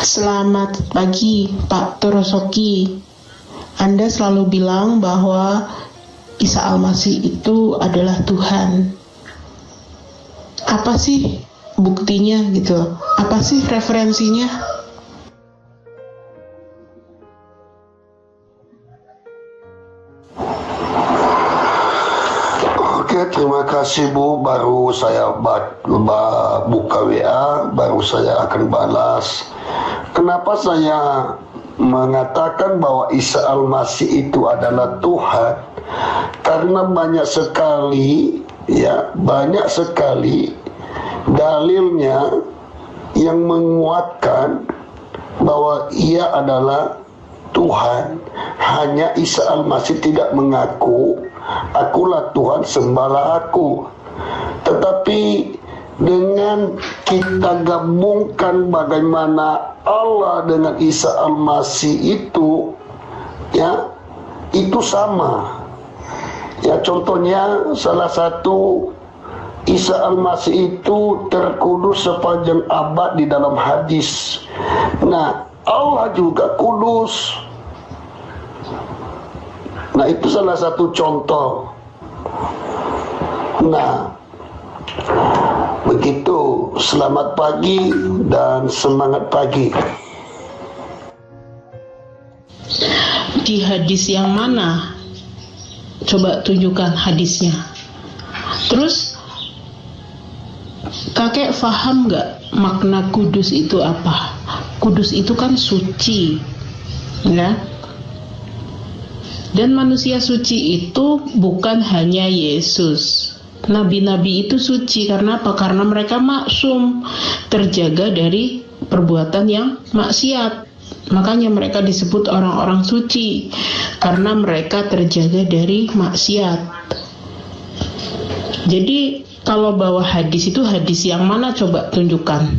Selamat pagi, Pak Torosoki. Anda selalu bilang bahwa Isa Al-Masih itu adalah Tuhan. Apa sih buktinya gitu? Apa sih referensinya? Oke, terima kasih Bu. Baru saya buka WA, baru saya akan balas. Kenapa saya mengatakan bahwa Isa Al-Masih itu adalah Tuhan? Karena banyak sekali dalilnya yang menguatkan bahwa ia adalah Tuhan. Hanya Isa Al-Masih tidak mengaku, akulah Tuhan, sembahlah aku. Tetapi dengan kita gabungkan bagaimana Allah dengan Isa Al-Masih itu, itu sama. Contohnya salah satu, Isa Al-Masih itu terkudus sepanjang abad di dalam hadis. Nah, Allah juga kudus. Nah, itu salah satu contoh. Nah, begitu. Selamat pagi dan semangat pagi. Di hadis yang mana? Coba tunjukkan hadisnya. Terus kakek paham nggak makna kudus itu apa? Kudus itu kan suci, ya. Dan manusia suci itu bukan hanya Yesus. Nabi-nabi itu suci karena apa? Karena mereka maksum, terjaga dari perbuatan yang maksiat. Makanya mereka disebut orang-orang suci, karena mereka terjaga dari maksiat. Jadi kalau bawa hadis itu hadis yang mana, coba tunjukkan.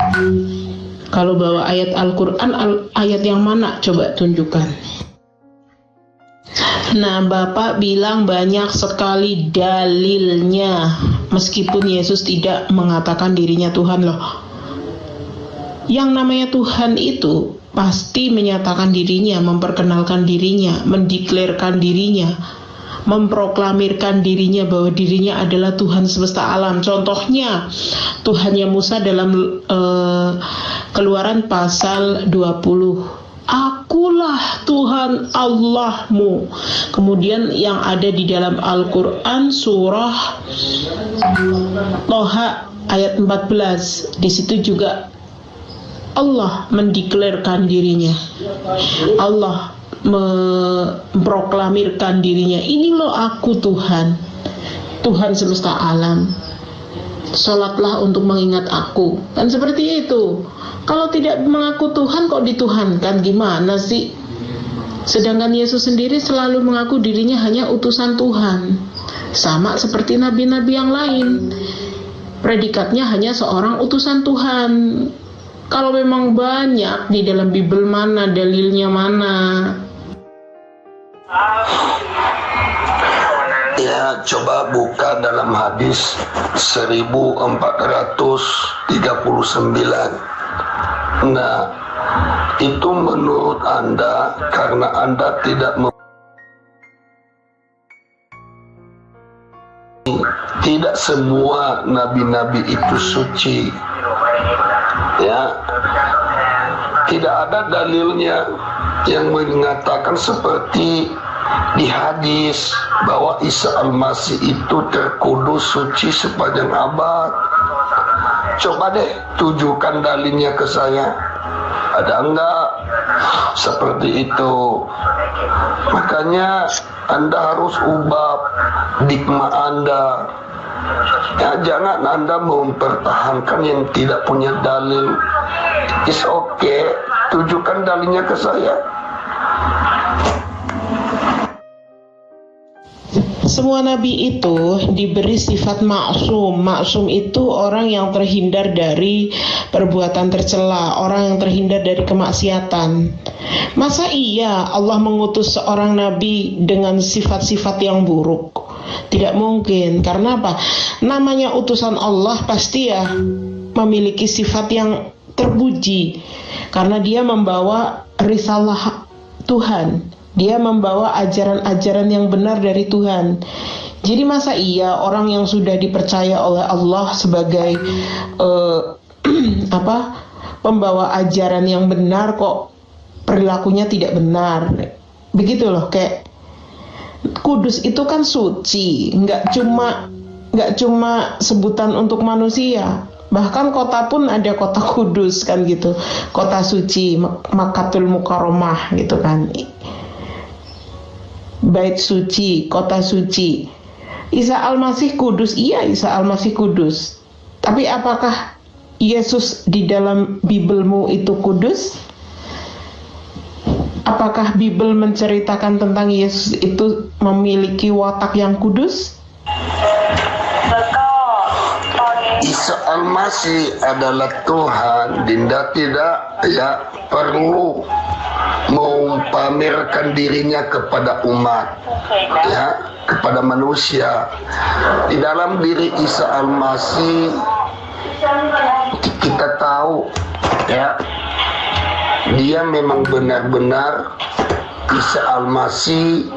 Kalau bawa ayat Al-Quran, ayat yang mana, coba tunjukkan. Nah, Bapak bilang banyak sekali dalilnya, meskipun Yesus tidak mengatakan dirinya Tuhan loh. Yang namanya Tuhan itu pasti menyatakan dirinya, memperkenalkan dirinya, mendeklarkan dirinya, memproklamirkan dirinya bahwa dirinya adalah Tuhan semesta alam. Contohnya Tuhannya Musa dalam Keluaran pasal 20. Akulah Tuhan Allahmu. Kemudian yang ada di dalam Al-Quran surah Toha ayat 14, di situ juga Allah mendeklarkan dirinya. Allah memproklamirkan dirinya, ini loh aku Tuhan, Tuhan semesta alam. Sholatlah untuk mengingat aku. Kan seperti itu. Kalau tidak mengaku Tuhan kok dituhankan, gimana sih? Sedangkan Yesus sendiri selalu mengaku dirinya hanya utusan Tuhan. Sama seperti nabi-nabi yang lain, predikatnya hanya seorang utusan Tuhan. Kalau memang banyak di dalam Bible, mana dalilnya mana? Ya, coba buka dalam hadis 1439. Nah, itu menurut Anda karena Anda tidak semua nabi-nabi itu suci. Ya, tidak ada dalilnya yang mengatakan seperti di hadis bahwa Isa Al-Masih itu terkudus suci sepanjang abad. Coba deh tunjukkan dalilnya ke saya. Ada enggak seperti itu? Makanya Anda harus ubah dikma Anda. Ya, jangan Anda mempertahankan yang tidak punya dalil. It's okay, tunjukkan dalilnya ke saya. Semua nabi itu diberi sifat maksum. Maksum itu orang yang terhindar dari perbuatan tercela, orang yang terhindar dari kemaksiatan. Masa iya Allah mengutus seorang nabi dengan sifat-sifat yang buruk? Tidak mungkin. Karena apa? Namanya utusan Allah pasti ya memiliki sifat yang terpuji karena dia membawa risalah Tuhan. Dia membawa ajaran-ajaran yang benar dari Tuhan. Jadi masa iya orang yang sudah dipercaya oleh Allah sebagai pembawa ajaran yang benar kok perilakunya tidak benar? Begitu loh, kayak kudus itu kan suci, nggak cuma sebutan untuk manusia. Bahkan kota pun ada kota kudus kan gitu, kota suci, Makkatul Mukarramah gitu kan, bait suci, kota suci. Isa Al-Masih kudus, iya Isa Al-Masih kudus. Tapi apakah Yesus di dalam Bibelmu itu kudus? Apakah Bibel menceritakan tentang Yesus itu memiliki watak yang kudus? Isa Al-Masih adalah Tuhan. Dinda tidak perlu mempamerkan dirinya kepada umat, kepada manusia. Di dalam diri Isa Al-Masih kita tahu dia memang benar-benar Isa Al-Masih,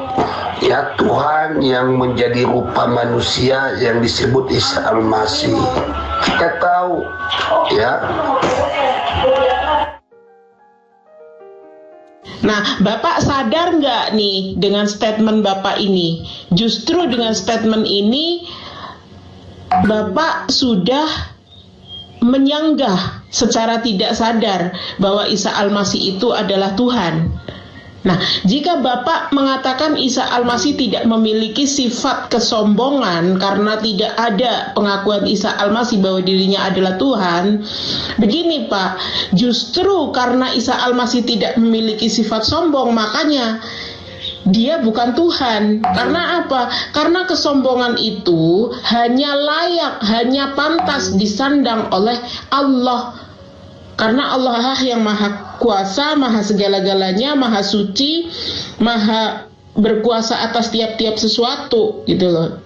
Tuhan yang menjadi rupa manusia yang disebut Isa Al-Masih. Kita tahu Nah, Bapak sadar nggak nih dengan statement Bapak ini? Justru dengan statement ini Bapak sudah menyanggah secara tidak sadar bahwa Isa Al-Masih itu adalah Tuhan. Nah, jika Bapak mengatakan Isa Al-Masih tidak memiliki sifat kesombongan karena tidak ada pengakuan Isa Al-Masih bahwa dirinya adalah Tuhan, begini Pak, justru karena Isa Al-Masih tidak memiliki sifat sombong, makanya dia bukan Tuhan. Karena apa? Karena kesombongan itu hanya layak, hanya pantas disandang oleh Allah. Karena Allah lah yang maha kuasa, maha segala-galanya, maha suci, maha berkuasa atas tiap-tiap sesuatu, gitu loh.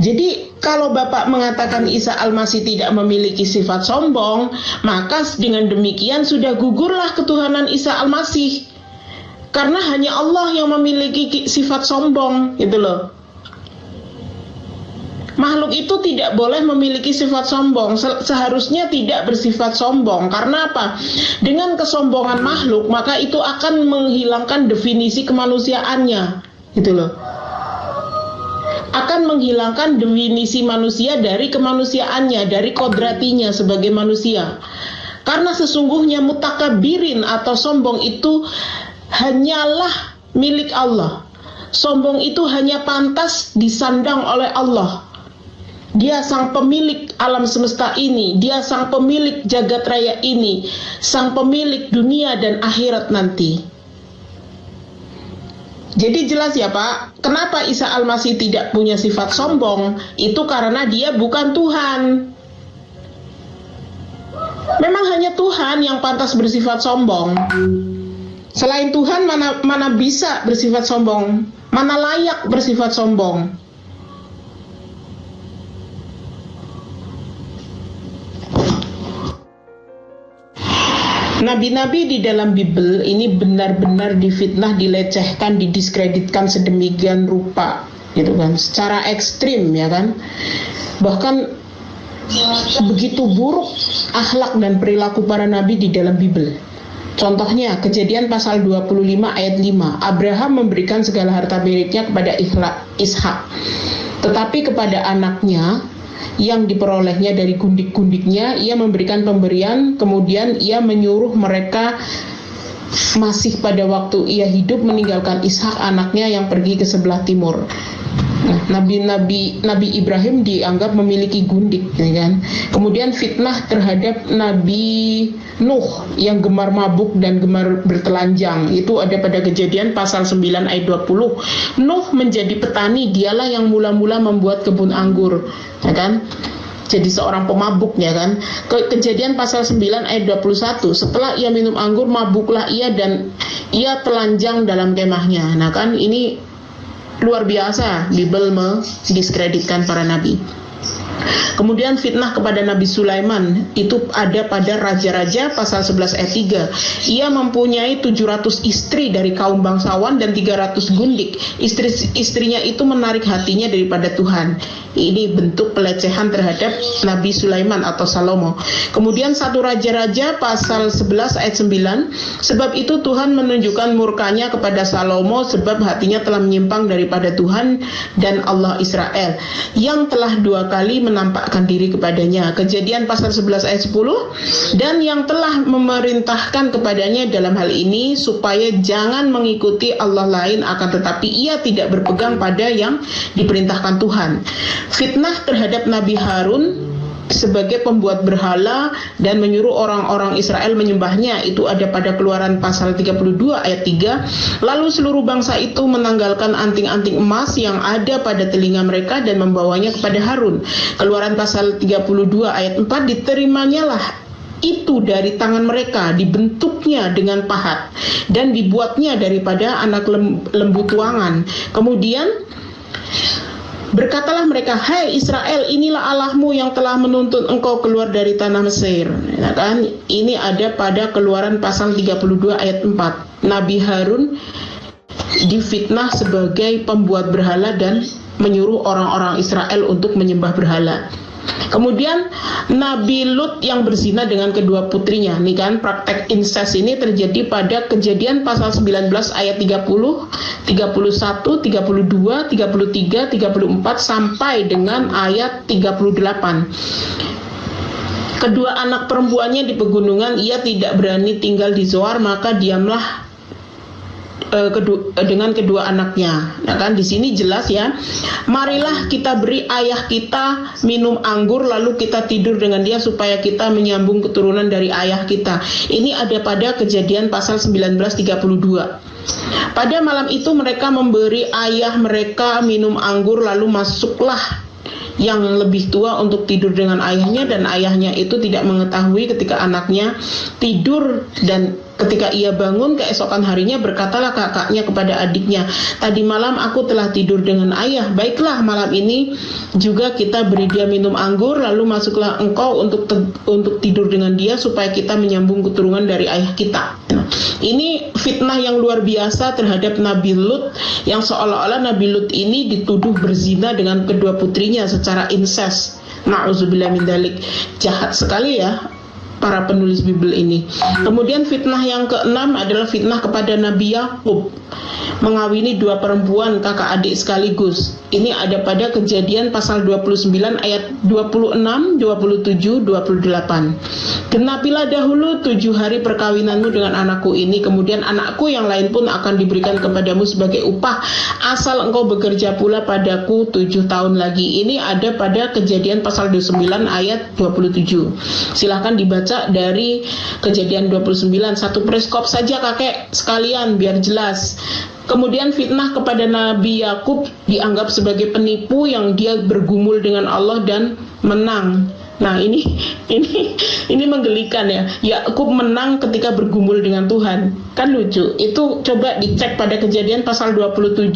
Jadi kalau Bapak mengatakan Isa Al-Masih tidak memiliki sifat sombong, maka dengan demikian sudah gugurlah ketuhanan Isa Al-Masih. Karena hanya Allah yang memiliki sifat sombong, gitu loh. Makhluk itu tidak boleh memiliki sifat sombong, seharusnya tidak bersifat sombong. Karena apa? Dengan kesombongan makhluk, maka itu akan menghilangkan definisi kemanusiaannya, gitu loh. Akan menghilangkan definisi manusia dari kemanusiaannya, dari kodratinya sebagai manusia. Karena sesungguhnya mutakabirin atau sombong itu hanyalah milik Allah. Sombong itu hanya pantas disandang oleh Allah. Dia sang pemilik alam semesta ini, dia sang pemilik jagat raya ini, sang pemilik dunia dan akhirat nanti. Jadi jelas ya Pak, kenapa Isa Al-Masih tidak punya sifat sombong? Itu karena dia bukan Tuhan. Memang hanya Tuhan yang pantas bersifat sombong. Selain Tuhan mana bisa bersifat sombong? Mana layak bersifat sombong? Nabi-nabi di dalam Bible ini benar-benar difitnah, dilecehkan, didiskreditkan sedemikian rupa, gitu kan, secara ekstrim ya kan. Bahkan begitu buruk akhlak dan perilaku para nabi di dalam Bible. Contohnya Kejadian pasal 25 ayat 5, Abraham memberikan segala harta miliknya kepada Ishak, tetapi kepada anaknya yang diperolehnya dari gundik-gundiknya ia memberikan pemberian, kemudian ia menyuruh mereka masih pada waktu ia hidup meninggalkan Ishak anaknya yang pergi ke sebelah timur. Nah, Nabi Ibrahim dianggap memiliki gundik, ya kan? Kemudian fitnah terhadap Nabi Nuh yang gemar mabuk dan gemar bertelanjang. Itu ada pada Kejadian pasal 9 ayat 20. Nuh menjadi petani, dialah yang mula-mula membuat kebun anggur, ya kan? Jadi seorang pemabuk, ya kan. Kejadian pasal 9 ayat 21, setelah ia minum anggur mabuklah ia dan ia telanjang dalam kemahnya. Nah kan ini luar biasa, Bible mendiskreditkan para nabi. Kemudian fitnah kepada Nabi Sulaiman itu ada pada Raja-Raja pasal 11 ayat 3. Ia mempunyai 700 istri dari kaum bangsawan dan 300 gundik. Istrinya itu menarik hatinya daripada Tuhan. Ini bentuk pelecehan terhadap Nabi Sulaiman atau Salomo. Kemudian 1 Raja-Raja pasal 11 ayat 9. Sebab itu Tuhan menunjukkan murkanya kepada Salomo sebab hatinya telah menyimpang daripada Tuhan dan Allah Israel, yang telah 2 kali menampakkan diri kepadanya. Kejadian pasal 11 ayat 10. Dan yang telah memerintahkan kepadanya dalam hal ini supaya jangan mengikuti Allah lain, akan tetapi ia tidak berpegang pada yang diperintahkan Tuhan. Fitnah terhadap Nabi Harun sebagai pembuat berhala dan menyuruh orang-orang Israel menyembahnya, itu ada pada Keluaran pasal 32 ayat 3. Lalu seluruh bangsa itu menanggalkan anting-anting emas yang ada pada telinga mereka dan membawanya kepada Harun. Keluaran pasal 32 ayat 4. Diterimanya itu dari tangan mereka, dibentuknya dengan pahat dan dibuatnya daripada anak lembu tuangan. Kemudian berkatalah mereka, hai Israel, inilah Allahmu yang telah menuntun engkau keluar dari tanah Mesir. Nah, kan? Ini ada pada Keluaran pasal 32 ayat 4. Nabi Harun difitnah sebagai pembuat berhala dan menyuruh orang-orang Israel untuk menyembah berhala. Kemudian Nabi Lut yang berzina dengan kedua putrinya. Nih kan, praktek incest ini terjadi pada Kejadian pasal 19 ayat 30, 31, 32, 33, 34 sampai dengan ayat 38. Kedua anak perempuannya di pegunungan, ia tidak berani tinggal di Zoar, maka diamlah dengan kedua anaknya. Nah kan di sini jelas ya, marilah kita beri ayah kita minum anggur lalu kita tidur dengan dia supaya kita menyambung keturunan dari ayah kita. Ini ada pada Kejadian pasal 19:32. Pada malam itu mereka memberi ayah mereka minum anggur, lalu masuklah yang lebih tua untuk tidur dengan ayahnya, dan ayahnya itu tidak mengetahui ketika anaknya tidur. Dan ketika ia bangun keesokan harinya, berkatalah kakaknya kepada adiknya, tadi malam aku telah tidur dengan ayah, baiklah malam ini juga kita beri dia minum anggur, lalu masuklah engkau untuk tidur dengan dia supaya kita menyambung keturunan dari ayah kita. Nah, ini fitnah yang luar biasa terhadap Nabi Lut, yang seolah-olah Nabi Lut ini dituduh berzina dengan kedua putrinya secara incest. Na'udzubillah min dzalik. Jahat sekali ya para penulis Bible ini. Kemudian fitnah yang keenam adalah fitnah kepada Nabi Yakub, mengawini dua perempuan kakak adik sekaligus. Ini ada pada Kejadian pasal 29 ayat 26, 27, 28. Genapilah dahulu 7 hari perkawinanmu dengan anakku ini, kemudian anakku yang lain pun akan diberikan kepadamu sebagai upah, asal engkau bekerja pula padaku 7 tahun lagi. Ini ada pada Kejadian pasal 29 ayat 27. Silahkan dibaca dari Kejadian 29, satu periskop saja kakek sekalian biar jelas. Kemudian fitnah kepada Nabi Yakub dianggap sebagai penipu yang dia bergumul dengan Allah dan menang. Nah ini menggelikan ya. Yakub menang ketika bergumul dengan Tuhan. Kan lucu. Itu coba dicek pada Kejadian pasal 27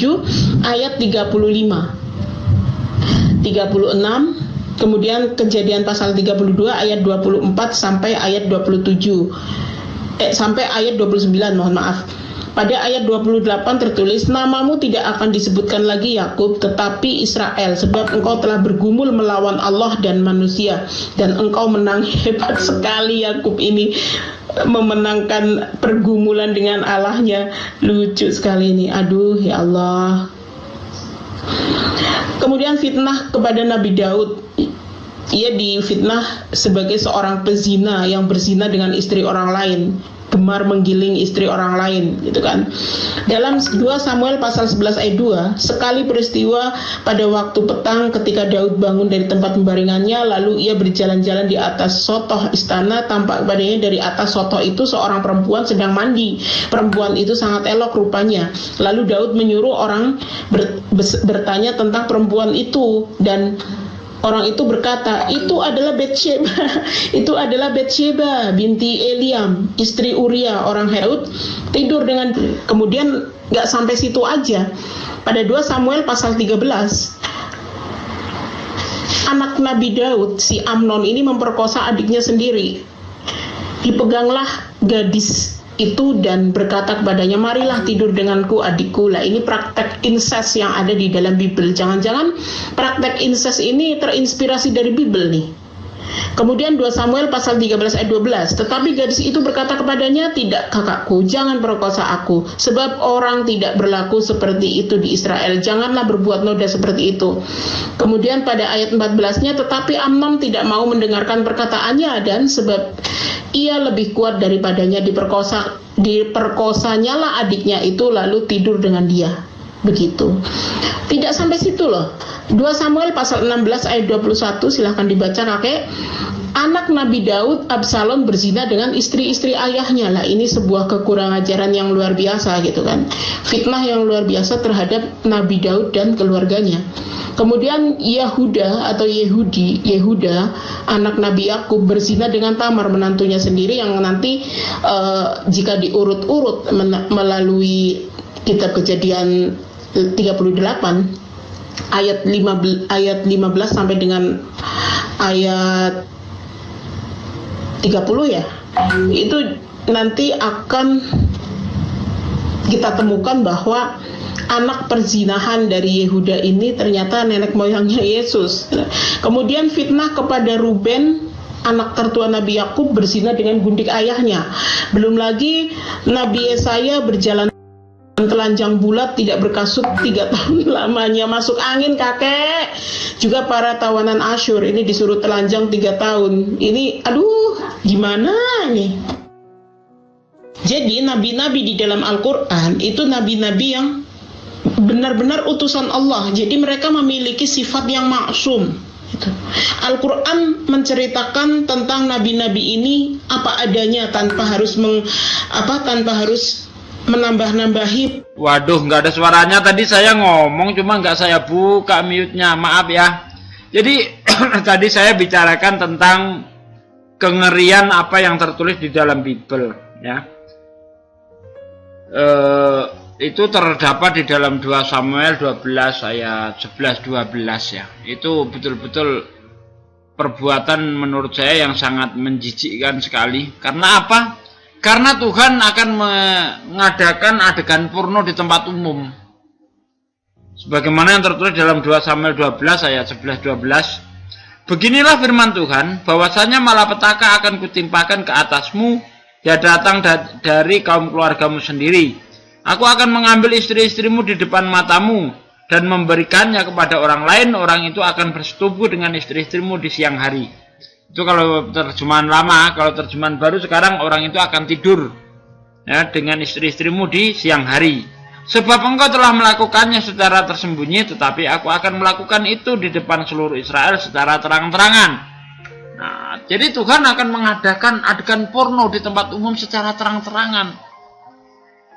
ayat 35, 36. Kemudian Kejadian pasal 32 ayat 24 sampai ayat 27. Sampai ayat 29, mohon maaf. Pada ayat 28 tertulis, namamu tidak akan disebutkan lagi Yakub, tetapi Israel, sebab engkau telah bergumul melawan Allah dan manusia, dan engkau menang. Hebat sekali Yakub ini memenangkan pergumulan dengan Allahnya. Lucu sekali ini. Aduh ya Allah. Kemudian fitnah kepada Nabi Daud. Ia difitnah sebagai seorang pezina yang berzina dengan istri orang lain, gemar menggiling istri orang lain, gitu kan. Dalam 2 Samuel pasal 11 ayat 2, sekali peristiwa pada waktu petang ketika Daud bangun dari tempat pembaringannya, lalu ia berjalan-jalan di atas sotoh istana, tampak padanya dari atas sotoh itu seorang perempuan sedang mandi. Perempuan itu sangat elok rupanya. Lalu Daud menyuruh orang bertanya tentang perempuan itu, dan orang itu berkata, itu adalah Betsheba. Itu adalah Betsheba binti Eliam, istri Uria orang Hetut, tidur dengan. Kemudian gak sampai situ aja. Pada 2 Samuel pasal 13 anak Nabi Daud, si Amnon ini memperkosa adiknya sendiri. Dipeganglah gadis itu dan berkata kepadanya, marilah tidur denganku adikku. Lah ini praktek incest yang ada di dalam Bible. Jangan-jangan praktek incest ini terinspirasi dari Bible nih. Kemudian 2 Samuel pasal 13 ayat 12. Tetapi gadis itu berkata kepadanya, tidak kakakku, jangan perkosa aku, sebab orang tidak berlaku seperti itu di Israel. Janganlah berbuat noda seperti itu. Kemudian pada ayat 14-nya, tetapi Amnon tidak mau mendengarkan perkataannya, dan sebab ia lebih kuat daripadanya, diperkosanya lah adiknya itu, lalu tidur dengan dia. Begitu. Tidak sampai situ loh. 2 Samuel pasal 16 ayat 21, silahkan dibaca kakek. Anak Nabi Daud, Absalom, berzina dengan istri-istri ayahnya. Lah ini sebuah kekurangan ajaran yang luar biasa gitu kan. Fitnah yang luar biasa terhadap Nabi Daud dan keluarganya. Kemudian Yehuda, anak Nabi Yakub, berzina dengan Tamar, menantunya sendiri, yang nanti jika diurut-urut melalui kitab Kejadian 38 ayat 15 sampai dengan ayat 30 ya, itu nanti akan kita temukan bahwa anak perzinahan dari Yehuda ini ternyata nenek moyangnya Yesus. Kemudian fitnah kepada Ruben, anak tertua Nabi Yakub, berzina dengan gundik ayahnya. Belum lagi Nabi Yesaya berjalan telanjang bulat, tidak berkasut 3 tahun lamanya, masuk angin kakek. Juga para tawanan Asyur ini disuruh telanjang 3 tahun. Ini aduh gimana nih. Jadi nabi-nabi di dalam Al-Quran itu nabi-nabi yang benar-benar utusan Allah. Jadi mereka memiliki sifat yang maksum. Al-Quran menceritakan tentang nabi-nabi ini apa adanya, tanpa harus menambah-nambahi. Waduh, nggak ada suaranya. Tadi saya ngomong, cuma nggak saya buka mute-nya. Maaf ya. Jadi tadi saya bicarakan tentang kengerian apa yang tertulis di dalam Bible, ya. Itu terdapat di dalam 2 Samuel 12 ayat 11-12 ya. Itu betul-betul perbuatan menurut saya yang sangat menjijikkan sekali. Karena apa? Karena Tuhan akan mengadakan adegan porno di tempat umum. Sebagaimana yang tertulis dalam 2 Samuel 12 ayat 11-12. Beginilah firman Tuhan, bahwasanya malapetaka akan kutimpakan ke atasmu, dia datang dari kaum keluargamu sendiri. Aku akan mengambil istri-istrimu di depan matamu dan memberikannya kepada orang lain. Orang itu akan bersetubuh dengan istri-istrimu di siang hari. Itu kalau terjemahan lama. Kalau terjemahan baru sekarang, orang itu akan tidur ya, dengan istri-istrimu di siang hari. Sebab engkau telah melakukannya secara tersembunyi, tetapi aku akan melakukan itu di depan seluruh Israel secara terang-terangan. Nah, jadi Tuhan akan mengadakan adegan porno di tempat umum secara terang-terangan.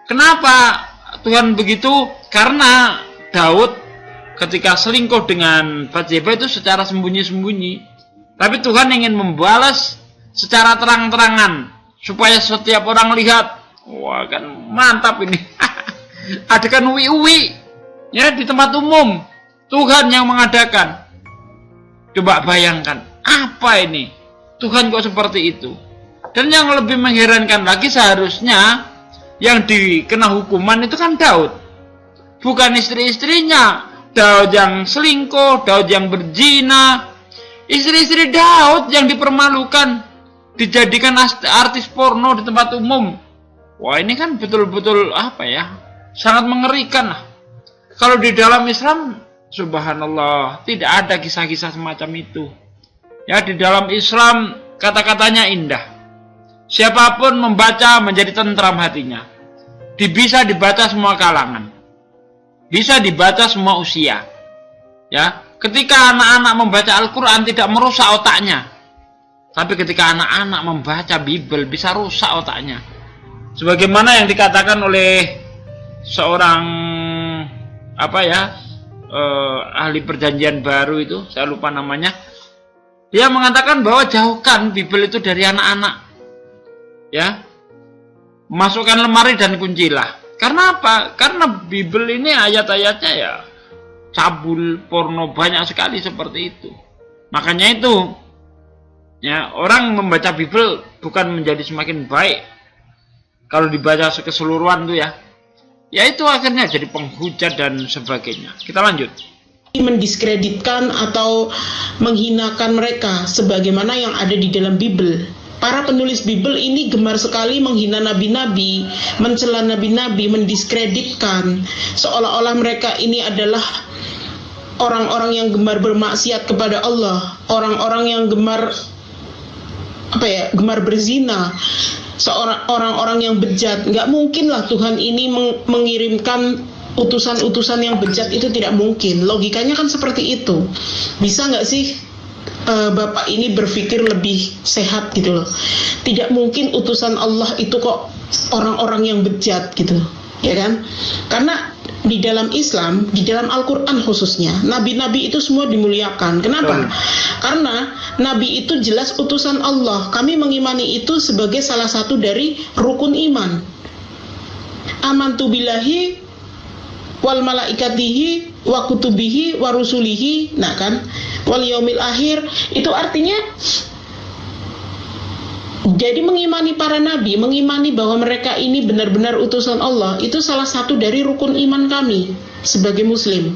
Kenapa Tuhan begitu? Karena Daud ketika selingkuh dengan Batseba itu secara sembunyi-sembunyi. Tapi Tuhan ingin membalas secara terang-terangan supaya setiap orang lihat. Wah, kan mantap ini. Adegan uwi-uwi ya di tempat umum. Tuhan yang mengadakan. Coba bayangkan, apa ini? Tuhan kok seperti itu? Dan yang lebih mengherankan lagi, seharusnya yang dikena hukuman itu kan Daud, bukan istri-istrinya. Daud yang selingkuh, Daud yang berzina, istri-istri Daud yang dipermalukan, dijadikan artis porno di tempat umum. Wah, ini kan betul-betul apa ya, sangat mengerikan lah. Kalau di dalam Islam, subhanallah, tidak ada kisah-kisah semacam itu. Ya, di dalam Islam kata-katanya indah. Siapapun membaca menjadi tentram hatinya. Bisa dibaca semua kalangan. Bisa dibaca semua usia. Ya, ketika anak-anak membaca Al-Quran tidak merusak otaknya. Tapi ketika anak-anak membaca Bible bisa rusak otaknya. Sebagaimana yang dikatakan oleh seorang ahli perjanjian baru itu, saya lupa namanya. Dia mengatakan bahwa jauhkan Bible itu dari anak-anak. Ya, masukkan lemari dan kuncilah. Karena apa? Karena Bible ini ayat-ayatnya ya cabul, porno, banyak sekali seperti itu. Makanya itu, ya, orang membaca Bible bukan menjadi semakin baik kalau dibaca keseluruhan tuh ya. Ya itu akhirnya jadi penghujat dan sebagainya. Kita lanjut. Mendiskreditkan atau menghinakan mereka sebagaimana yang ada di dalam Bible. Para penulis Bible ini gemar sekali menghina nabi-nabi, mencela nabi-nabi, mendiskreditkan, seolah-olah mereka ini adalah orang-orang yang gemar bermaksiat kepada Allah, orang-orang yang gemar berzina, orang-orang yang bejat. Nggak mungkin lah Tuhan ini mengirimkan utusan-utusan yang bejat, itu tidak mungkin. Logikanya kan seperti itu. Bisa nggak sih Bapak ini berpikir lebih sehat gitu loh? Tidak mungkin utusan Allah itu kok orang-orang yang bejat gitu, ya kan? Karena di dalam Islam, di dalam Al-Quran khususnya, nabi-nabi itu semua dimuliakan. Kenapa? Karena nabi itu jelas utusan Allah. Kami mengimani itu sebagai salah satu dari rukun iman. Amantu billahi wal malaikatihi wa kutubihi wa rusulihi, nah kan, wal yaumil akhir. Itu artinya jadi mengimani para nabi, mengimani bahwa mereka ini benar-benar utusan Allah, itu salah satu dari rukun iman kami sebagai muslim.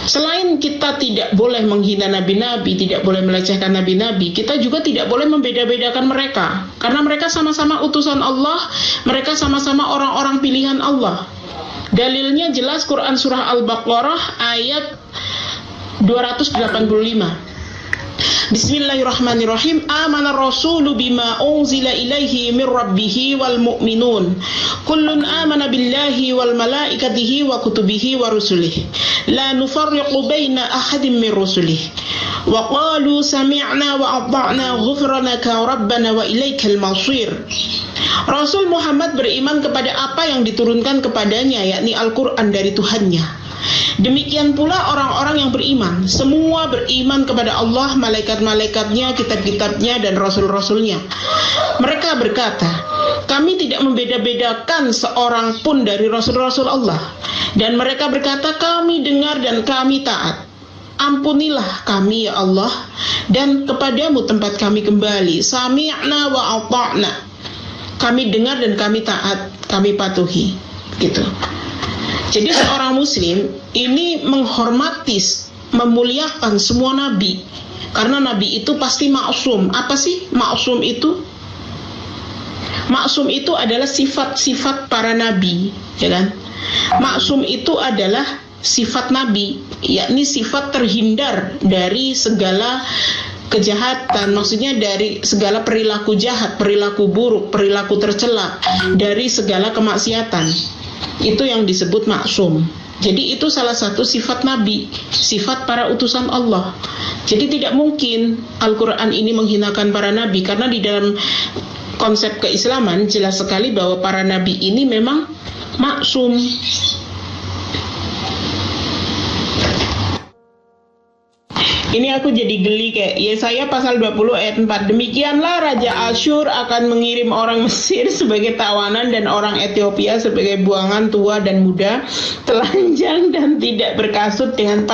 Selain kita tidak boleh menghina nabi-nabi, tidak boleh melecehkan nabi-nabi, kita juga tidak boleh membeda-bedakan mereka. Karena mereka sama-sama utusan Allah, mereka sama-sama orang-orang pilihan Allah. Dalilnya jelas Quran surah Al-Baqarah ayat 285. Bismillahirrahmanirrahim. Amana rasulu bima unzila ilaihi min rabbihi wal mu'minun. Kullun amana billahi wal malaikatihi wa kutubihi wa rusulihi. La nufarriqu baina ahadin min rusulihi. Wa qalu sami'na wa ata'na ghufranaka rabbana wa ilaikal masir. Rasul Muhammad beriman kepada apa yang diturunkan kepadanya, yakni Al-Quran dari Tuhannya. Demikian pula orang-orang yang beriman, semua beriman kepada Allah, malaikat-malaikatnya, kitab-kitabnya, dan rasul-rasulnya. Mereka berkata, kami tidak membeda-bedakan seorang pun dari rasul-rasul Allah. Dan mereka berkata, kami dengar dan kami taat. Ampunilah kami ya Allah, dan kepadamu tempat kami kembali. Sami'na wa ata'na. Kami dengar dan kami taat, kami patuhi. Gitu. Jadi seorang muslim ini menghormati, memuliakan semua nabi. Karena nabi itu pasti maksum. Apa sih maksum itu? Maksum itu adalah sifat-sifat para nabi, ya kan? Maksum itu adalah sifat nabi, yakni sifat terhindar dari segala kejahatan, maksudnya dari segala perilaku jahat, perilaku buruk, perilaku tercela, dari segala kemaksiatan. Itu yang disebut maksum. Jadi itu salah satu sifat nabi, sifat para utusan Allah. Jadi tidak mungkin Al-Quran ini menghinakan para nabi, karena di dalam konsep keislaman jelas sekali bahwa para nabi ini memang maksum. Ini aku jadi geli kayak Yesaya pasal 20 ayat 4. Demikianlah Raja Asyur akan mengirim orang Mesir sebagai tawanan dan orang Ethiopia sebagai buangan tua dan muda, telanjang dan tidak berkasut dengan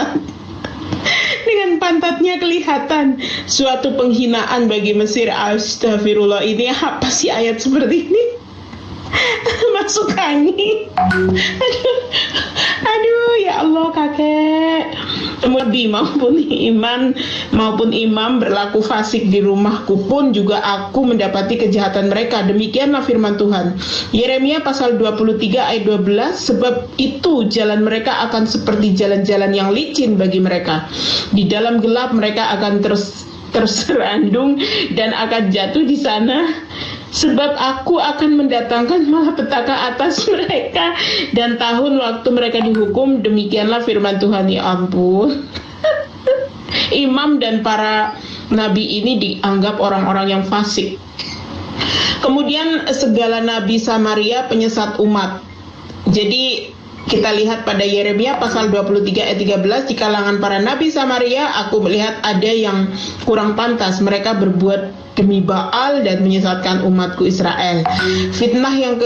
pantatnya kelihatan. Suatu penghinaan bagi Mesir. Astagfirullah, ini apa sih ayat seperti ini? Masuk angin. Aduh ya Allah kakek. Nabi maupun imam berlaku fasik di rumahku pun juga aku mendapati kejahatan mereka. Demikianlah firman Tuhan. Yeremia pasal 23 ayat 12. Sebab itu jalan mereka akan seperti jalan-jalan yang licin bagi mereka. Di dalam gelap mereka akan terserandung dan akan jatuh di sana. Sebab aku akan mendatangkan malapetaka atas mereka dan tahun waktu mereka dihukum. Demikianlah firman Tuhan. Ya ampun. Imam dan para nabi ini dianggap orang-orang yang fasik. Kemudian segala nabi Samaria penyesat umat. Jadi kita lihat pada Yeremia pasal 23 ayat 13, di kalangan para nabi Samaria aku melihat ada yang kurang pantas, mereka berbuat demi Baal dan menyesatkan umatku Israel. Fitnah yang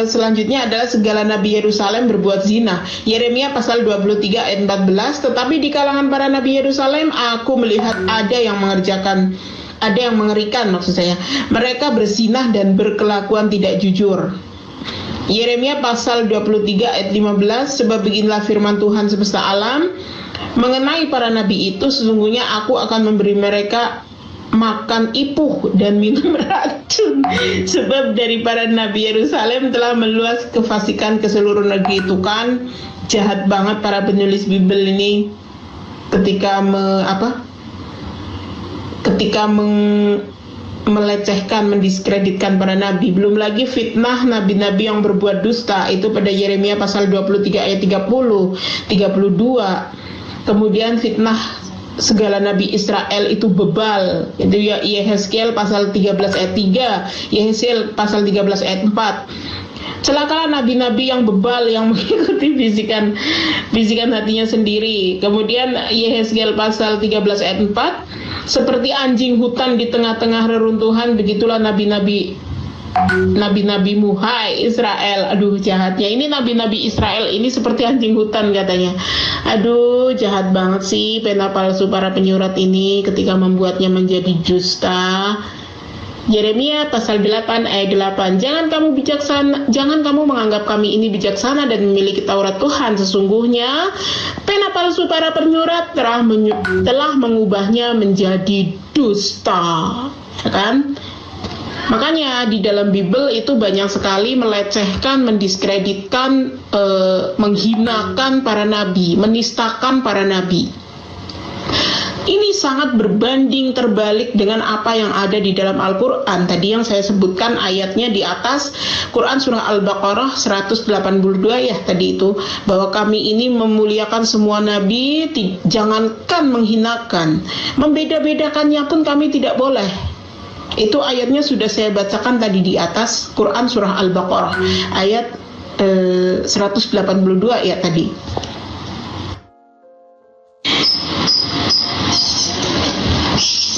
selanjutnya adalah segala nabi Yerusalem berbuat zina. Yeremia pasal 23 ayat 14, tetapi di kalangan para nabi Yerusalem aku melihat ada yang mengerikan maksud saya. Mereka berzinah dan berkelakuan tidak jujur. Yeremia pasal 23 ayat 15, sebab beginilah firman Tuhan semesta alam mengenai para nabi itu, sesungguhnya aku akan memberi mereka makan ipuh dan minum racun, sebab dari para nabi Yerusalem telah meluas kefasikan ke seluruh negeri. Itu kan jahat banget para penulis Bible ini ketika melecehkan, mendiskreditkan para nabi. Belum lagi fitnah nabi-nabi yang berbuat dusta, itu pada Yeremia pasal 23 ayat 30, 32. Kemudian fitnah segala nabi Israel itu bebal, itu ya Yehezkiel pasal 13 ayat 3, Yehezkiel pasal 13 ayat 4. Celakalah nabi-nabi yang bebal, yang mengikuti bisikan hatinya sendiri. Kemudian Yehezkiel pasal 13 ayat 4, seperti anjing hutan di tengah-tengah reruntuhan, begitulah nabi-nabimu, hai Israel. Aduh, jahatnya ini nabi-nabi Israel ini seperti anjing hutan katanya. Aduh, jahat banget sih pena palsu para penyurat ini ketika membuatnya menjadi dusta. Yeremia pasal 8 ayat 8, jangan kamu menganggap kami ini bijaksana dan memiliki Taurat Tuhan, sesungguhnya pena palsu para penyurat telah mengubahnya menjadi dusta, ya kan? Makanya di dalam Bible itu banyak sekali melecehkan, mendiskreditkan, menghinakan para nabi, menistakan para nabi. Ini sangat berbanding terbalik dengan apa yang ada di dalam Al-Quran. Tadi yang saya sebutkan ayatnya di atas, Quran surah Al-Baqarah 182 ya tadi itu, bahwa kami ini memuliakan semua nabi, jangankan menghinakan, membeda-bedakannya pun kami tidak boleh. Itu ayatnya sudah saya bacakan tadi di atas, Quran surah Al-Baqarah ayat 182 ya tadi.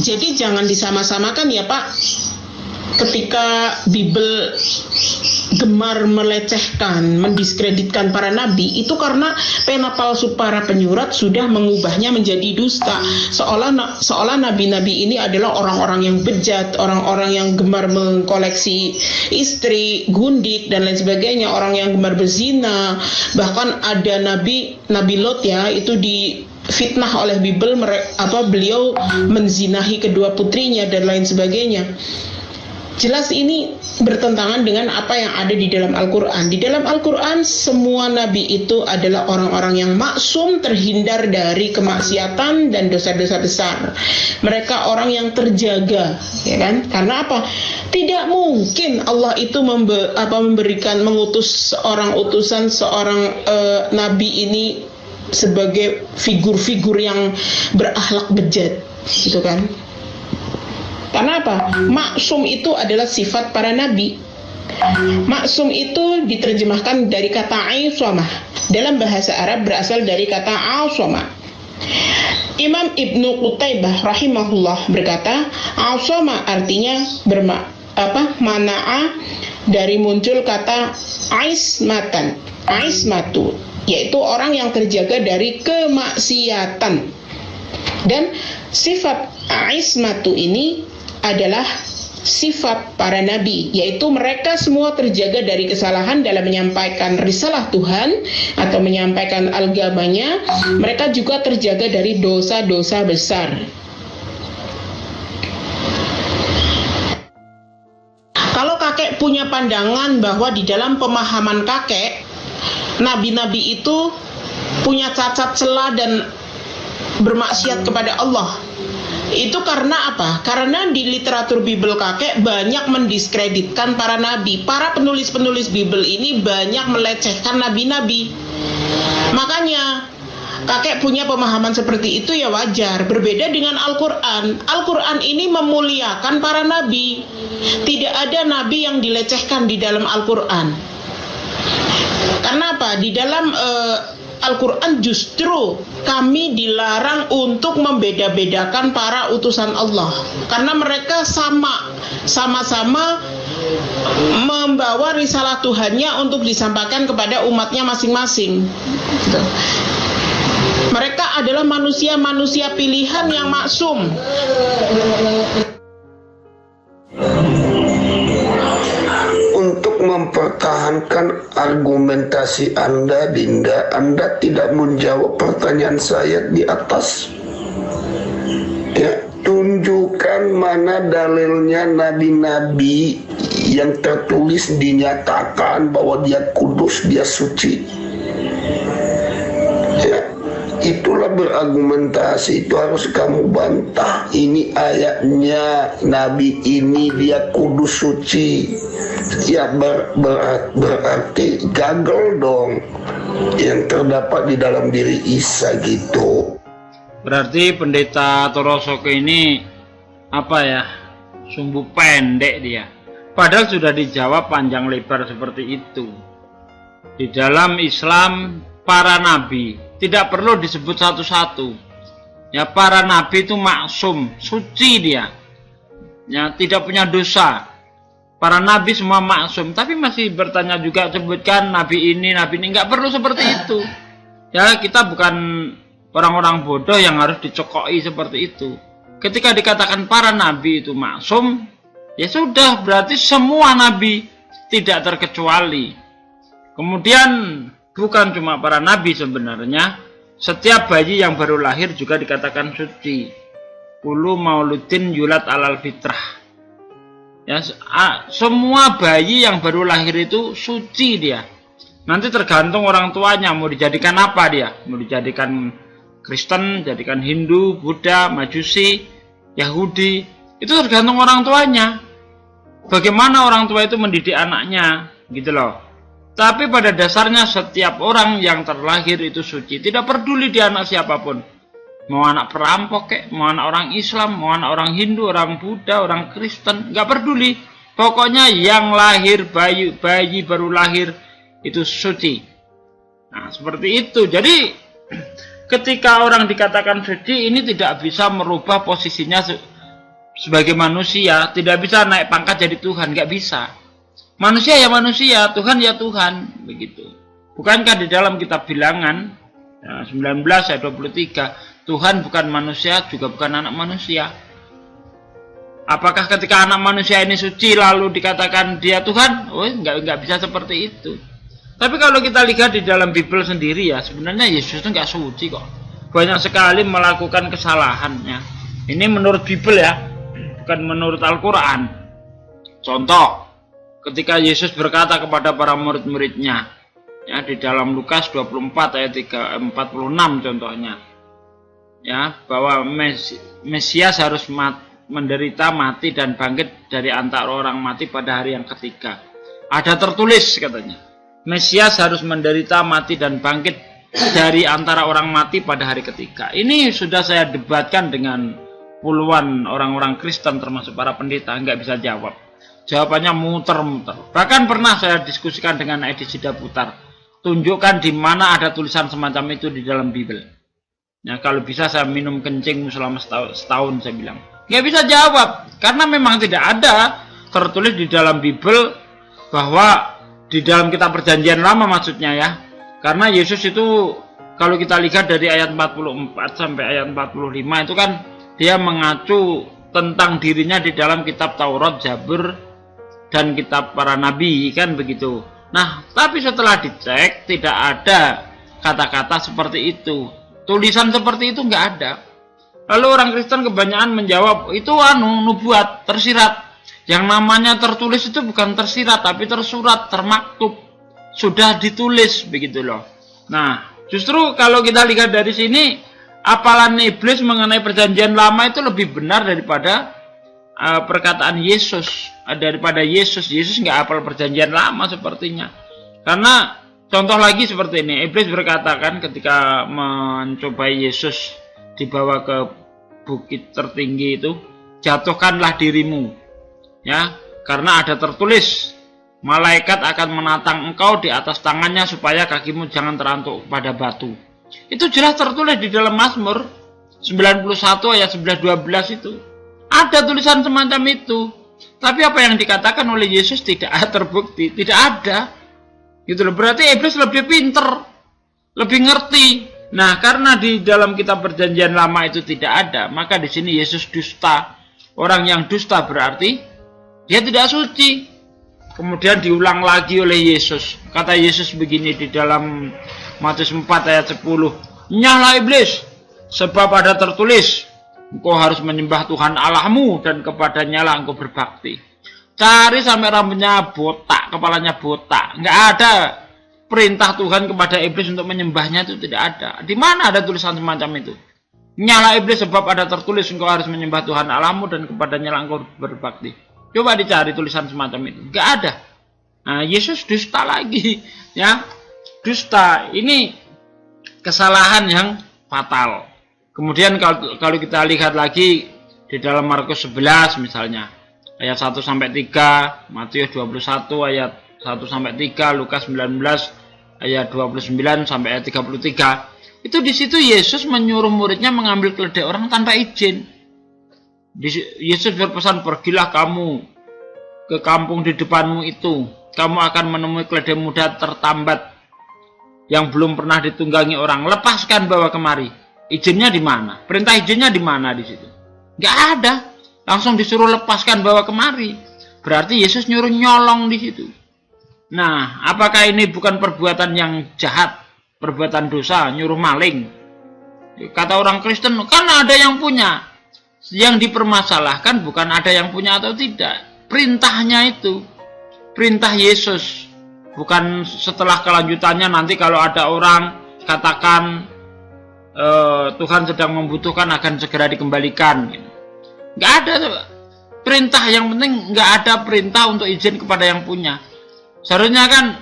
Jadi jangan disama-samakan ya Pak, ketika Bible gemar melecehkan, mendiskreditkan para nabi, itu karena pena palsu para penyurat sudah mengubahnya menjadi dusta, seolah nabi-nabi ini adalah orang-orang yang bejat, orang-orang yang gemar mengkoleksi istri, gundik dan lain sebagainya, orang yang gemar berzina. Bahkan ada Nabi Lot ya, itu di fitnah oleh Bible, beliau menzinahi kedua putrinya dan lain sebagainya. Jelas ini bertentangan dengan apa yang ada di dalam Al-Quran. Di dalam Al-Quran semua nabi itu adalah orang-orang yang maksum, terhindar dari kemaksiatan dan dosa-dosa besar. Mereka orang yang terjaga, ya kan? Karena apa? Tidak mungkin Allah itu mengutus seorang utusan, seorang nabi ini sebagai figur-figur yang berakhlak bejat, gitu kan? Karena apa? Maksum itu adalah sifat para nabi. Maksum itu diterjemahkan dari kata aisomah. Dalam bahasa Arab berasal dari kata asomah. Imam Ibnu Qutaibah rahimahullah berkata, asomah artinya mana'a dari muncul kata aismatu, yaitu orang yang terjaga dari kemaksiatan. Dan sifat aismatu ini adalah sifat para nabi, yaitu mereka semua terjaga dari kesalahan dalam menyampaikan risalah Tuhan atau menyampaikan agamanya. Mereka juga terjaga dari dosa-dosa besar. Kalau kakek punya pandangan bahwa di dalam pemahaman kakek, nabi-nabi itu punya cacat celah dan bermaksiat kepada Allah, itu karena apa? Karena di literatur Bible kakek banyak mendiskreditkan para nabi. Para penulis-penulis Bible ini banyak melecehkan nabi-nabi. Makanya kakek punya pemahaman seperti itu ya wajar. Berbeda dengan Al-Quran. Al-Quran ini memuliakan para nabi. Tidak ada nabi yang dilecehkan di dalam Al-Quran. Karena apa? Kenapa? Di dalam Al-Quran justru kami dilarang untuk membeda-bedakan para utusan Allah, karena mereka sama-sama membawa risalah Tuhannya untuk disampaikan kepada umatnya masing-masing. Mereka adalah manusia-manusia pilihan yang maksum. Untuk mempertahankan argumentasi Anda, Dinda, Anda tidak menjawab pertanyaan saya di atas. Ya, tunjukkan mana dalilnya nabi-nabi yang tertulis dinyatakan bahwa dia kudus, dia suci. Ya, itulah berargumentasi, itu harus kamu bantah. Ini ayatnya, nabi ini dia kudus, suci. Ya berarti gagal dong yang terdapat di dalam diri Isa gitu. Berarti pendeta Torosoke ini apa ya, sumbu pendek dia. Padahal sudah dijawab panjang lebar seperti itu. Di dalam Islam para nabi tidak perlu disebut satu-satu. Ya, para nabi itu maksum, suci dia. Ya, tidak punya dosa. Para nabi semua maksum, tapi masih bertanya juga, sebutkan nabi ini, nggak perlu seperti itu. Ya, kita bukan orang-orang bodoh yang harus dicokoi seperti itu. Ketika dikatakan para nabi itu maksum, ya sudah, berarti semua nabi tidak terkecuali. Kemudian bukan cuma para nabi sebenarnya, setiap bayi yang baru lahir juga dikatakan suci. Kullu mauludin yulat alal fitrah. Ya, semua bayi yang baru lahir itu suci dia. Nanti tergantung orang tuanya mau dijadikan apa dia. Mau dijadikan Kristen, jadikan Hindu, Buddha, Majusi, Yahudi. Itu tergantung orang tuanya. Bagaimana orang tua itu mendidik anaknya, gitu loh. Tapi pada dasarnya setiap orang yang terlahir itu suci. Tidak peduli dia anak siapapun. Mau anak perampok kek, mau anak orang Islam, mau anak orang Hindu, orang Buddha, orang Kristen, nggak peduli. Pokoknya yang lahir, bayi baru lahir itu suci. Nah, seperti itu. Jadi ketika orang dikatakan suci, ini tidak bisa merubah posisinya sebagai manusia, tidak bisa naik pangkat jadi Tuhan, nggak bisa. Manusia ya manusia, Tuhan ya Tuhan, begitu. Bukankah di dalam kitab Bilangan 19 ayat 23, Tuhan bukan manusia, juga bukan anak manusia. Apakah ketika anak manusia ini suci lalu dikatakan dia Tuhan? Oh, nggak bisa seperti itu. Tapi kalau kita lihat di dalam Bible sendiri ya, sebenarnya Yesus itu nggak suci kok. Banyak sekali melakukan kesalahannya. Ini menurut Bible ya, bukan menurut Al-Quran. Contoh, ketika Yesus berkata kepada para murid-muridnya, ya, di dalam Lukas 24 ayat 46 contohnya, ya, bahwa Mesias harus menderita, mati dan bangkit dari antara orang mati pada hari yang ketiga. Ada tertulis katanya, Mesias harus menderita, mati dan bangkit dari antara orang mati pada hari ketiga. Ini sudah saya debatkan dengan puluhan orang-orang Kristen termasuk para pendeta, nggak bisa jawab. Jawabannya muter-muter. Bahkan pernah saya diskusikan dengan Edi Sidaputar, tunjukkan di mana ada tulisan semacam itu di dalam Bible. Ya, kalau bisa saya minum kencing selama setahun, saya bilang. Nggak bisa jawab, karena memang tidak ada tertulis di dalam Bible bahwa di dalam kitab perjanjian lama maksudnya ya. Karena Yesus itu kalau kita lihat dari ayat 44 sampai ayat 45 itu kan dia mengacu tentang dirinya di dalam kitab Taurat, Zabur, dan kitab para nabi, kan begitu. Nah, tapi setelah dicek tidak ada kata-kata seperti itu. Tulisan seperti itu nggak ada. Lalu orang Kristen kebanyakan menjawab, itu nubuat, tersirat. Yang namanya tertulis itu bukan tersirat, tapi tersurat, termaktub. Sudah ditulis, begitu loh. Nah, justru kalau kita lihat dari sini, apalan iblis mengenai perjanjian lama itu lebih benar daripada perkataan Yesus. Daripada Yesus nggak hafal perjanjian lama sepertinya. Karena contoh lagi seperti ini, iblis berkata kan ketika mencobai Yesus dibawa ke bukit tertinggi itu, jatuhkanlah dirimu, ya, karena ada tertulis Malaikat akan menatang engkau di atas tangannya supaya kakimu jangan terantuk pada batu. Itu jelas tertulis di dalam Mazmur 91 ayat 11-12 itu. Ada tulisan semacam itu. Tapi apa yang dikatakan oleh Yesus tidak terbukti, tidak ada. Gitu loh. Berarti iblis lebih pinter, lebih ngerti. Nah, karena di dalam kitab Perjanjian Lama itu tidak ada, maka di sini Yesus dusta. Orang yang dusta berarti dia tidak suci. Kemudian diulang lagi oleh Yesus. Kata Yesus begini di dalam Matius 4 ayat 10. Nyala iblis, sebab ada tertulis, engkau harus menyembah Tuhan Allahmu dan kepadanya lah engkau berbakti. Cari sampai rambutnya botak, kepalanya botak. Nggak ada perintah Tuhan kepada iblis untuk menyembahnya, itu tidak ada. Di mana ada tulisan semacam itu? Nyala iblis, sebab ada tertulis, engkau harus menyembah Tuhan Allahmu dan kepadanya lah engkau berbakti. Coba dicari tulisan semacam itu, nggak ada. Nah, Yesus dusta lagi, ya, dusta. Ini kesalahan yang fatal. Kemudian kalau kita lihat lagi di dalam Markus 11 misalnya, ayat 1-3, Matius 21 ayat 1-3, Lukas 19 ayat 29 sampai ayat 33. Itu di situ Yesus menyuruh muridnya mengambil keledai orang tanpa izin. Yesus berpesan, pergilah kamu ke kampung di depanmu itu. Kamu akan menemui keledai muda tertambat yang belum pernah ditunggangi orang. Lepaskan, bawa kemari. Izinnya di mana? Perintah izinnya di mana di situ? Nggak ada. Langsung disuruh lepaskan, bawa kemari. Berarti Yesus nyuruh nyolong di situ. Nah, apakah ini bukan perbuatan yang jahat, perbuatan dosa, nyuruh maling? Kata orang Kristen, kan ada yang punya. Yang dipermasalahkan bukan ada yang punya atau tidak, perintahnya itu, perintah Yesus. Bukan setelah kelanjutannya nanti kalau ada orang katakan Tuhan sedang membutuhkan akan segera dikembalikan. Nggak ada perintah, yang penting nggak ada perintah untuk izin kepada yang punya. Seharusnya kan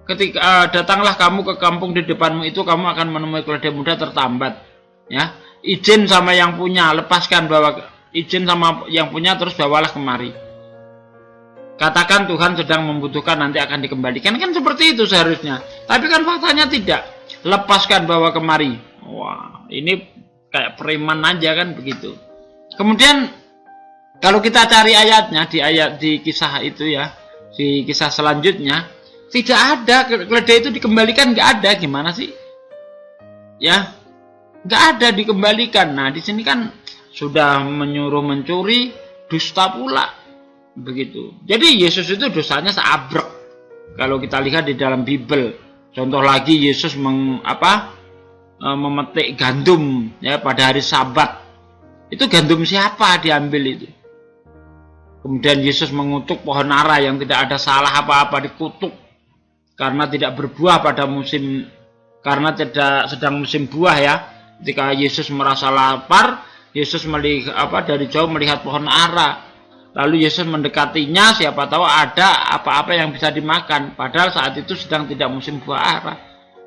ketika datanglah kamu ke kampung di depanmu itu, kamu akan menemui keledai muda tertambat, ya. Izin sama yang punya, lepaskan, bawa. Izin sama yang punya, terus bawalah kemari. Katakan Tuhan sedang membutuhkan, nanti akan dikembalikan. Kan seperti itu seharusnya. Tapi kan faktanya tidak. Lepaskan, bawa kemari. Wah, ini kayak preman aja kan begitu. Kemudian kalau kita cari ayatnya di kisah itu ya, di kisah selanjutnya, tidak ada keledai itu dikembalikan, nggak ada. Gimana sih? Ya. Nggak ada dikembalikan. Nah, di sini kan sudah menyuruh mencuri, dusta pula. Begitu. Jadi Yesus itu dosanya seabrek. Kalau kita lihat di dalam Bible. Contoh lagi, Yesus memetik gandum ya pada hari Sabat. Itu gandum siapa diambil itu? Kemudian Yesus mengutuk pohon ara yang tidak ada salah apa-apa, dikutuk karena tidak berbuah pada musim, karena tidak sedang musim buah ya. Ketika Yesus merasa lapar, Yesus dari jauh melihat pohon ara. Lalu Yesus mendekatinya, siapa tahu ada apa-apa yang bisa dimakan. Padahal saat itu sedang tidak musim buah ara.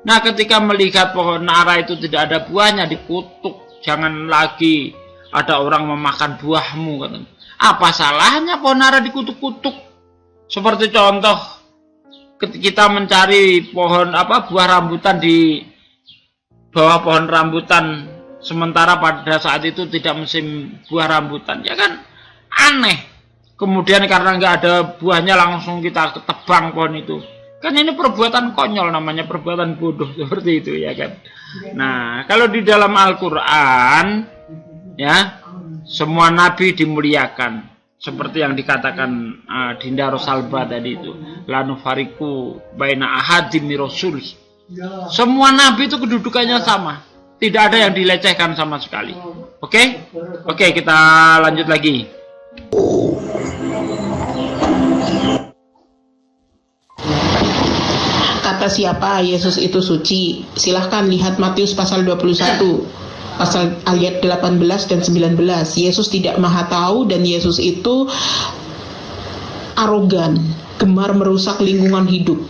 Nah, ketika melihat pohon ara itu tidak ada buahnya, dikutuk. Jangan lagi ada orang memakan buahmu, katanya. Apa salahnya pohon ara dikutuk-kutuk? Seperti contoh, kita mencari pohon buah rambutan di bawah pohon rambutan, sementara pada saat itu tidak musim buah rambutan, ya kan aneh. Kemudian karena nggak ada buahnya langsung kita tebang pohon itu, kan ini perbuatan konyol, namanya perbuatan bodoh seperti itu ya kan. Nah, kalau di dalam Al-Quran ya, semua nabi dimuliakan seperti yang dikatakan Dinda Rosalba tadi itu, la nufariqu baina ahadin min rusuli. Semua nabi itu kedudukannya sama, tidak ada yang dilecehkan sama sekali. Oke, kita lanjut lagi. Kata siapa Yesus itu suci? Silahkan lihat Matius pasal 21, pasal ayat 18 dan 19. Yesus tidak maha tahu dan Yesus itu arogan, gemar merusak lingkungan hidup.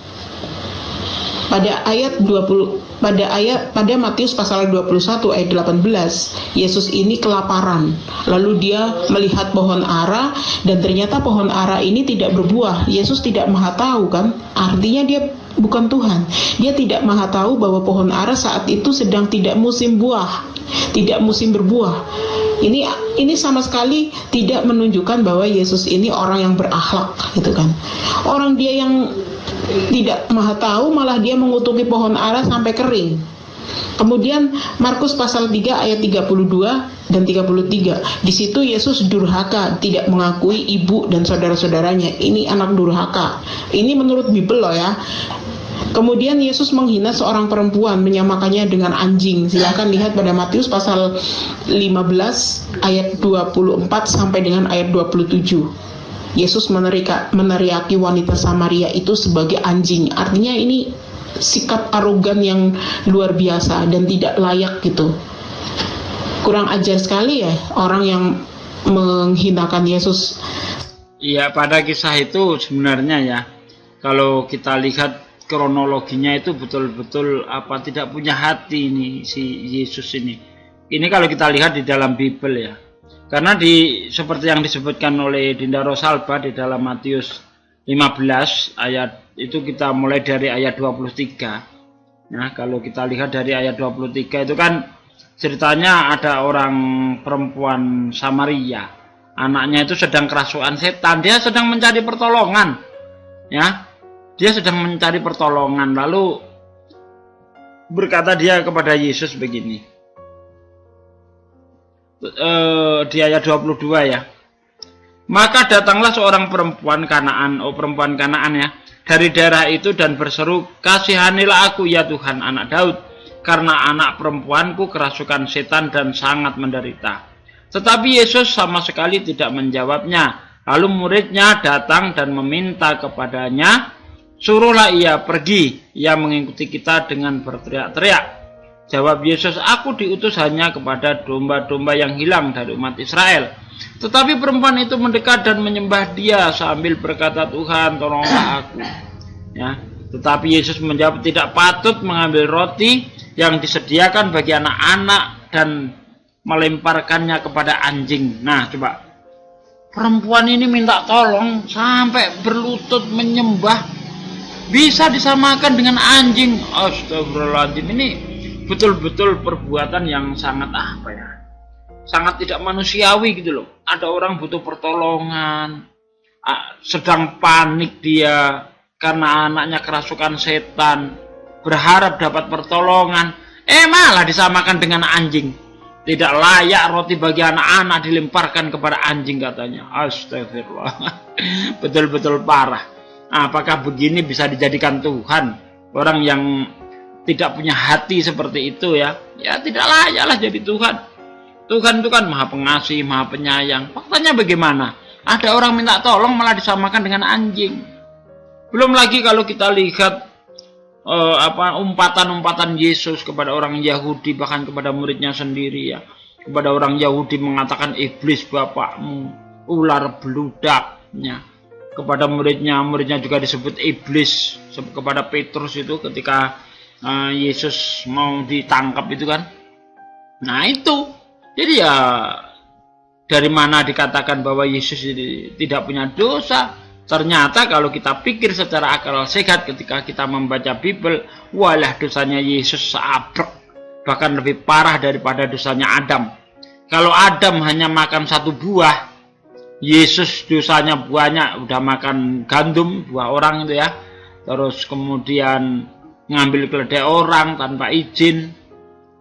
Pada Matius pasal 21 ayat 18, Yesus ini kelaparan. Lalu dia melihat pohon ara dan ternyata pohon ara ini tidak berbuah. Yesus tidak maha tahu kan? Artinya dia bukan Tuhan. Dia tidak maha tahu bahwa pohon ara saat itu sedang tidak musim buah, tidak musim berbuah. Ini sama sekali tidak menunjukkan bahwa Yesus ini orang yang berakhlak gitu kan. Orang dia yang tidak maha tahu malah dia mengutuki pohon ara sampai kering. Kemudian Markus pasal 3 ayat 32 dan 33. Di situ Yesus durhaka, tidak mengakui ibu dan saudara-saudaranya. Ini anak durhaka. Ini menurut Bible loh ya. Kemudian Yesus menghina seorang perempuan, menyamakannya dengan anjing. Silakan lihat pada Matius pasal 15 ayat 24 sampai dengan ayat 27. Yesus meneriaki wanita Samaria itu sebagai anjing. Artinya ini sikap arogan yang luar biasa dan tidak layak gitu. Kurang ajar sekali ya orang yang menghinakan Yesus. Iya, pada kisah itu sebenarnya ya, kalau kita lihat kronologinya itu betul-betul tidak punya hati ini si Yesus ini. Ini kalau kita lihat di dalam Bible ya. Karena seperti yang disebutkan oleh Dinda Rosalba di dalam Matius 15 ayat itu, kita mulai dari ayat 23. Nah, kalau kita lihat dari ayat 23 itu kan ceritanya ada orang perempuan Samaria. Anaknya itu sedang kerasukan setan. Dia sedang mencari pertolongan. Ya. Dia sedang mencari pertolongan, lalu berkata dia kepada Yesus begini. Di ayat 22 ya. Maka datanglah seorang perempuan Kanaan, perempuan Kanaan ya, dari daerah itu dan berseru, "Kasihanilah aku ya Tuhan, anak Daud, karena anak perempuanku kerasukan setan dan sangat menderita." Tetapi Yesus sama sekali tidak menjawabnya. Lalu muridnya datang dan meminta kepadanya, "Suruhlah ia pergi, ia mengikuti kita," dengan berteriak-teriak. Jawab Yesus, "Aku diutus hanya kepada domba-domba yang hilang dari umat Israel." Tetapi perempuan itu mendekat dan menyembah dia sambil berkata, "Tuhan, tolonglah aku." Ya. Tetapi Yesus menjawab, "Tidak patut mengambil roti yang disediakan bagi anak-anak dan melemparkannya kepada anjing." Nah, coba. Perempuan ini minta tolong sampai berlutut menyembah, bisa disamakan dengan anjing. Astagfirullahaladzim, ini betul-betul perbuatan yang sangat sangat tidak manusiawi gitu loh. Ada orang butuh pertolongan, sedang panik dia karena anaknya kerasukan setan, berharap dapat pertolongan, malah disamakan dengan anjing. Tidak layak roti bagi anak-anak dilemparkan kepada anjing katanya. Astagfirullah. Betul-betul parah. Apakah begini bisa dijadikan Tuhan? Orang yang tidak punya hati seperti itu ya tidak layaklah jadi Tuhan. Tuhan itu kan maha pengasih, maha penyayang. Faktanya bagaimana? Ada orang minta tolong malah disamakan dengan anjing. Belum lagi kalau kita lihat umpatan-umpatan Yesus kepada orang Yahudi, bahkan kepada muridnya sendiri ya. Kepada orang Yahudi mengatakan, "Iblis bapakmu, ular beludaknya." Kepada muridnya juga disebut iblis. Kepada Petrus itu ketika Yesus mau ditangkap itu kan. Nah itu. Jadi ya dari mana dikatakan bahwa Yesus tidak punya dosa? Ternyata kalau kita pikir secara akal sehat ketika kita membaca Bible, walah dosanya Yesus seabrek, bahkan lebih parah daripada dosanya Adam. Kalau Adam hanya makan satu buah, Yesus dosanya banyak, udah makan gandum, buah orang itu ya. Terus kemudian ngambil keledai orang tanpa izin.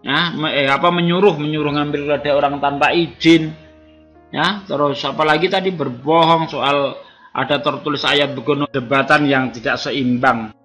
Ya, menyuruh ngambil keledai orang tanpa izin. Ya, terus apalagi tadi berbohong soal ada tertulis ayat begono, debatan yang tidak seimbang.